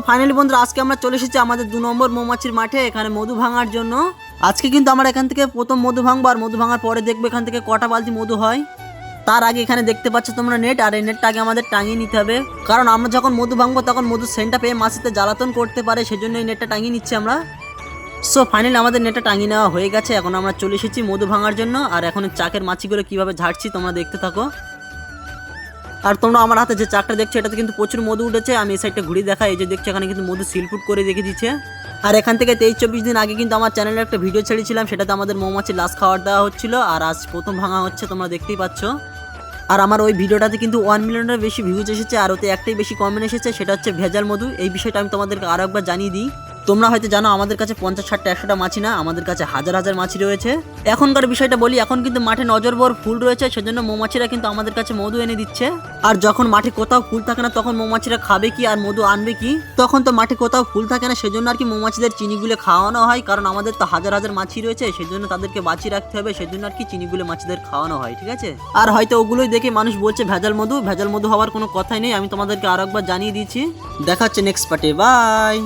Finally বন্ধুরা আজকে আমরা চলে এসেছি আমাদের 2 নম্বর মৌমাছির মাঠে এখানে মধু ভাঙার জন্য। আজকে কিন্তু আমরা এখান থেকে প্রথম মধু ভাঙবো, আর মধু ভাঙার পরে দেখবো এখান থেকে কটা বালতি মধু হয়। তার আগে এখানে দেখতে পাচ্ছ তোমরা নেট, আর এই নেটটা আগে আমাদের টাঙিয়ে নিতে হবে, কারণ আমরা যখন মধু ভাঙবো তখন মধু সেন্টটা পেয়ে মাছিতে জ্বালাতন করতে পারে, সেজন্য এই নেটটা টাঙিয়ে নিচ্ছি আমরা। সো ফাইনালি আমাদের নেটটা টাঙিয়ে নেওয়া হয়ে গেছে। এখন আমরা চলে এসেছি মধু ভাঙার জন্য, আর এখন চাকের মাছিগুলো কিভাবে ঝাড়ছি তোমরা দেখতে থাকো। আর তোমরা আমার হাতে যে চাকটা দেখছো এটাতে কিন্তু প্রচুর মধু উঠেছে। আমি এই সাইডটা ঘুরে দেখাই, এই যে দেখছো এখানে কিন্তু মধু সিলফুট করে রেখে দিচ্ছে। আর এখান থেকে 23-24 দিন আগে কিন্তু আমার চ্যানেলে একটা ভিডিও ছেড়েছিলাম, সেটাতে আমাদের মৌমাছির লাশ খাওয়ার দেওয়া হচ্ছিল, আর আজ প্রথম ভাঙা হচ্ছে, তোমরা দেখতেই পাচ্ছ। আর আমার ওই ভিডিওটাতে কিন্তু 1 মিলিয়নের বেশি ভিউজ এসেছে, আর ওতে একটাই বেশি কমেন্ট এসেছে, সেটা হচ্ছে ভেজাল মধু। এই বিষয়টা আমি তোমাদেরকে আরও একবার জানিয়ে দিই। তোমরা হয়তো জানো আমাদের কাছে 50-60-100টা মাছি না, আমাদের কাছে হাজার হাজার মাছি রয়েছে। এখনকার বিষয়টা বলি, এখন কিন্তু মাঠে নজরবর ফুল রয়েছে, সেজন্য মৌমাছিরা কিন্তু আমাদের কাছে মধু এনে দিচ্ছে। আর যখন মাঠে কোথাও ফুল থাকে না তখন মৌমাছিরা খাবে কি আর মধু আনবে কি? তখন তো মাঠে কোথাও ফুল থাকে না, সেজন্য আর কি মৌমাছিদের চিনিগুলো খাওয়ানো হয়, কারণ আমাদের তো হাজার হাজার মাছি রয়েছে, সেজন্য তাদেরকে বাঁচিয়ে রাখতে হবে, সেজন্য আর কি চিনিগুলো মাছিদের খাওয়ানো হয়, ঠিক আছে? আর হয়তো ওগুলোই দেখে মানুষ বলছে ভেজাল মধু, ভেজাল মধু হওয়ার কোনো কথাই নেই, আমি তোমাদেরকে আরো একবার জানিয়ে দিচ্ছি। দেখা হচ্ছে নেক্সট পার্টে, বাই।